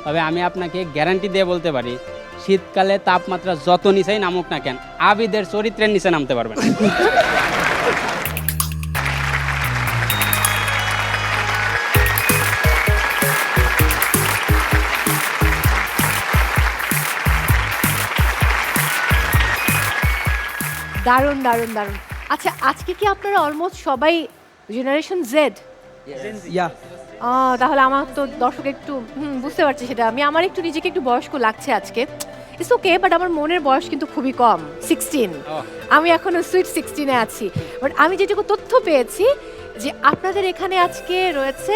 তবে আমি আপনাকে গ্যারান্টি দিয়ে বলতে পারি শীতকালে তাপমাত্রা যত নিচেই নামুক না কেন আবিদের চরিত্রের নিচে নামতে পারবেন না। দারুণ দারুণ দারুণ। আচ্ছা, আজকে কি আপনারা অলমোস্ট সবাই জেনারেশন জেড? ইয়া তাহলে আমার তো দর্শক একটু বুঝতে পারছি সেটা। আমার একটু নিজেকে একটু বয়স্ক লাগছে আজকে। ইটস ওকে, বাট আমার মনের বয়স কিন্তু খুবই কম, 16। আমি এখনো সুইট 16-এ আছি। বাট আমি যেটুকু তথ্য পেয়েছি যে আপনাদের এখানে আজকে রয়েছে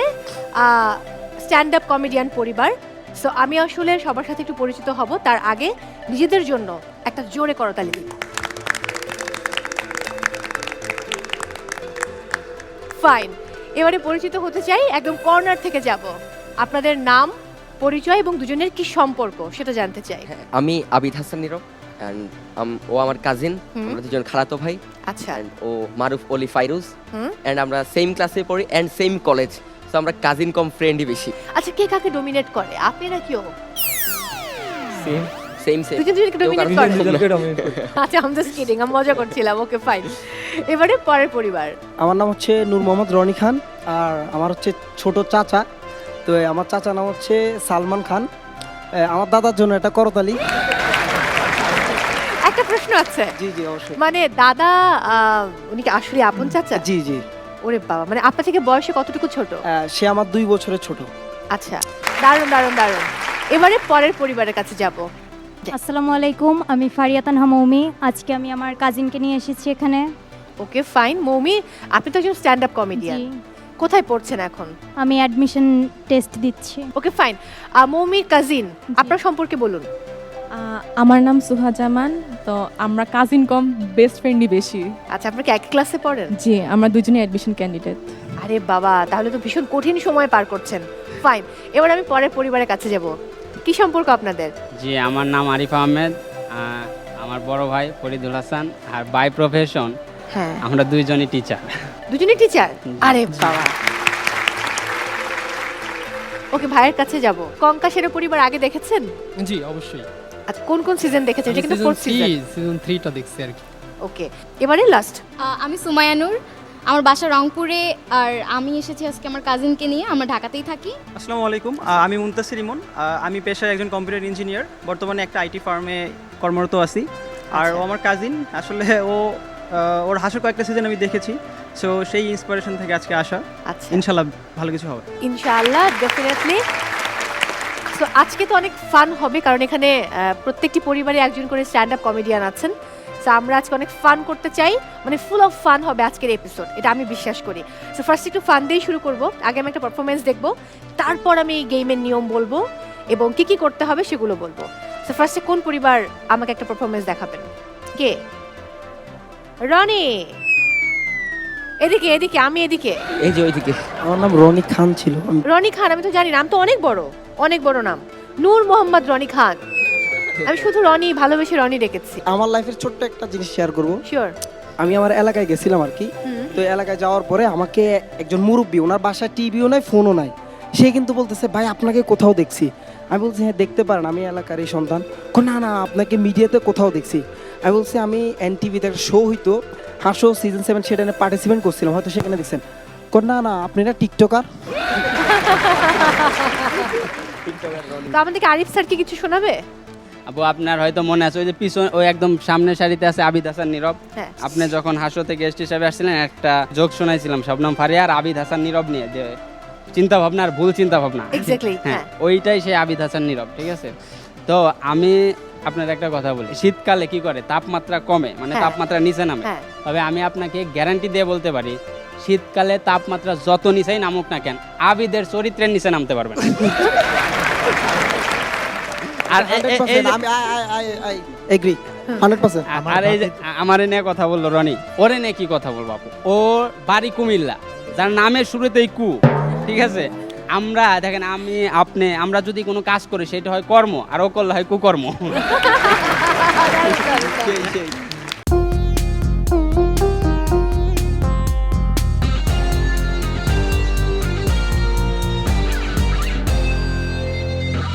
স্ট্যান্ড আপ কমেডিয়ান পরিবার। সো আমি আসলে সবার সাথে একটু পরিচিত হব, তার আগে নিজেদের জন্য একটা জোরে করতালি দিই। ফাইন, এবারে পরিচিত হতে চাই, একদম কর্নার থেকে যাব। আপনাদের নাম, পরিচয় এবং দুজনের কি সম্পর্ক সেটা জানতে চাই। আমি আবিদ হাসান নীরব অ্যান্ড ও আমার কাজিন, আমরা দুজন খালাতো ভাই। আচ্ছা, and O Maruf Oli Fairuz, hmm. And আমরা সেম ক্লাসে পড়ি অ্যান্ড সেম কলেজ, সো আমরা কাজিন কম ফ্রেন্ডই বেশি। আচ্ছা, কে কাকে ডমিনেট করে, আপনি না কেউ? সেম সেম সেম দুজন দুজনকে ডমিনেট করে? আচ্ছা, আমি জাস্ট কিডিং, আমি মজা করছিলাম। ওকে ফাইন, এবারে পরের পরিবার। আমার নাম হচ্ছে নূর মোহাম্মদ রনি খান, আর আমার হচ্ছে ছোট চাচা। তো আমার চাচা নাম হচ্ছে সালমান খান। আমার দাদার জন্য একটা করতালি। একটা প্রশ্ন আছে, জি জি অবশ্যই। মানে দাদা উনি কি আসলে আপন চাচা? জি জি, ওরে বাবা, মানে আপনার থেকে বয়সে কতটুকু ছোট? সে আমার 2 বছরের ছোট। আচ্ছা, দারুণ দারুণ দারুণ। এবারে পরের পরিবারের কাছে যাব। আসসালামু আলাইকুম, আমি ফারিয়া তানহা মৌমি। আজকে আমি আমার কাজিনকে নিয়ে এসেছি এখানে। ওকে ফাইন, মৌমি আপনি তো একজন স্ট্যান্ড আপ কমেডিয়ান, জি, কোথায় পড়ছেন এখন? আমি অ্যাডমিশন টেস্ট দিচ্ছি। ওকে ফাইন, মৌমির কাজিন, আপনার সম্পর্কে বলুন। আমার নাম সুহা জামান, তো আমরা কাজিন কম বেস্ট ফ্রেন্ডই বেশি। আচ্ছা, আপনার কি এক ক্লাসে পড়েন? জি, আমরা দুজনেই অ্যাডমিশন ক্যান্ডিডেট। আরে বাবা, তাহলে তো ভীষণ কঠিন সময় পার করছেন। ফাইন, এবার আমি পরের পরিবারের কাছে যাব। কি সম্পর্ক আপনাদের? জি, আমার নাম আরিফ আহমেদ, আমার বড় ভাই ফরিদুল হাসান, আর বাই প্রফেশন হ্যাঁ, আমরা দুইজনই টিচার। দুজনেই টিচার? আরে বাবা। ওকে, ভাইয়ের কাছে যাব। কঙ্কাশের পরিবার আগে দেখেছেন? জি অবশ্যই। আচ্ছা, কোন কোন সিজন দেখেছেন? এটা কিন্তু ফোর্থ সিজন। সিজন 3টা দেখছি আর কি। ওকে, এবারে লাস্ট। আমি সুমাইয়া নূর, আমার বাসা রংপুরে, আর আমি এসেছি আজকে আমার কাজিনকে নিয়ে, আমরা ঢাকাতেই থাকি। আসসালামু আলাইকুম, আমি মুনতাসির ইমন। আমি পেশায় একজন কম্পিউটার ইঞ্জিনিয়ার, বর্তমানে একটা আইটি ফার্মে কর্মরত আছি। আর ও আমার কাজিন, আসলে ওর হাসির কয়েকটা সিজন আমি দেখেছি, সো সেই ইন্সপিরেশন থেকে আজকে আসা। আচ্ছা, ইনশাল্লাহ ভালো কিছু হবে। ইনশাআল্লাহ, ডেফিনেটলি। সো আজকে তো অনেক ফান হবে, কারণ এখানে প্রত্যেকটি পরিবারে একজন করে স্ট্যান্ড আপ কমেডিয়ান আছেন। সো আমরা আজকে অনেক ফান করতে চাই, মানে ফুল অফ ফান হবে আজকের এপিসোড, এটা আমি বিশ্বাস করি। সো ফার্স্ট একটু ফান দিয়েই শুরু করব। আগে আমি একটা পারফরমেন্স দেখব, তারপর আমি গেমের নিয়ম বলবো এবং কি কি করতে হবে সেগুলো বলবো। সো ফার্স্টে কোন পরিবার আমাকে একটা পারফরমেন্স দেখাবেন? কে? রনি, এদিকে এদিকে, আমি এদিকে। এই যে ওইদিকে। আমার নাম রনি খান ছিল। রনি খান, আমি তো জানি, নাম তো অনেক বড়, অনেক বড় নাম, নূর মোহাম্মদ রনি খান। আমি শুধু রনি, ভালোবেসে রনি ডেকেছি। আমার লাইফের ছোট্ট একটা জিনিস শেয়ার করব। শিওর। আমি আমার এলাকায় গেছিলাম আর কি। তো এলাকায় যাওয়ার পরে আমাকে একজন মুরব্বী, ওনার বাসায় টিভিও নাই, ফোনও নাই, সে কিন্তু বলতেছে ভাই আপনাকে কোথাও দেখছি। আমি বলছি হ্যাঁ দেখতে পারেন, আমি এলাকার এই সন্তান। না না, আপনাকে মিডিয়াতে কোথাও দেখছি। আমি বলছি আমি এনটিভিতে একটা শো হইতো, হাসো সিজন 7, সেটা পার্টিসিপেট করছিলাম, হয়তো সেখানে দেখছেন। না না, আপনি না টিকটকার। তো আমাদেরকে আরিফ স্যার কি কিছু শোনাবে? আপু, আপনার হয়তো মনে আছে ওই যে পিছন ওই একদম সামনের সারিতে আছে আবিদ হাসান নীরব। হ্যাঁ। আপনি যখন হাসোতে গেস্ট হিসেবে আসছিলেন একটা জোক শোনাইছিলাম শবনম ফারিয়া আর আবিদ হাসান নীরব নিয়ে, যে চিন্তা ভাবনা আর ভুল চিন্তা ভাবনা। এক্স্যাক্টলি, হ্যাঁ, হ্যাঁ। ওইটাই সেই আবিদ হাসান নীরব, ঠিক আছে? তো আমি আপনার একটা কথা বলি, শীতকালে কি করে তাপমাত্রা কমে, মানে হ্যাঁ। তাপমাত্রা নিচে নামে। হ্যাঁ। তবে আমি আপনাকে গ্যারান্টি দিয়ে বলতে পারি শীতকালে তাপমাত্রা যত নিচেই নামুক না কেন আবিদের চরিত্রের নিচে নামতে পারবে না। আর আমি এগ্রি 100%। আর এই যে আমার নিয়ে কথা বললো রনি, ওরে নিয়ে কি কথা বলবো আপু? ওর বাড়ি কুমিল্লা, যার নামের শুরুতেই কু, ঠিক আছে? আমরা দেখেন, আমি আপনি আমরা যদি কোনো কাজ করি সেটা হয় কর্ম, আর ও করলে হয় কুকর্ম।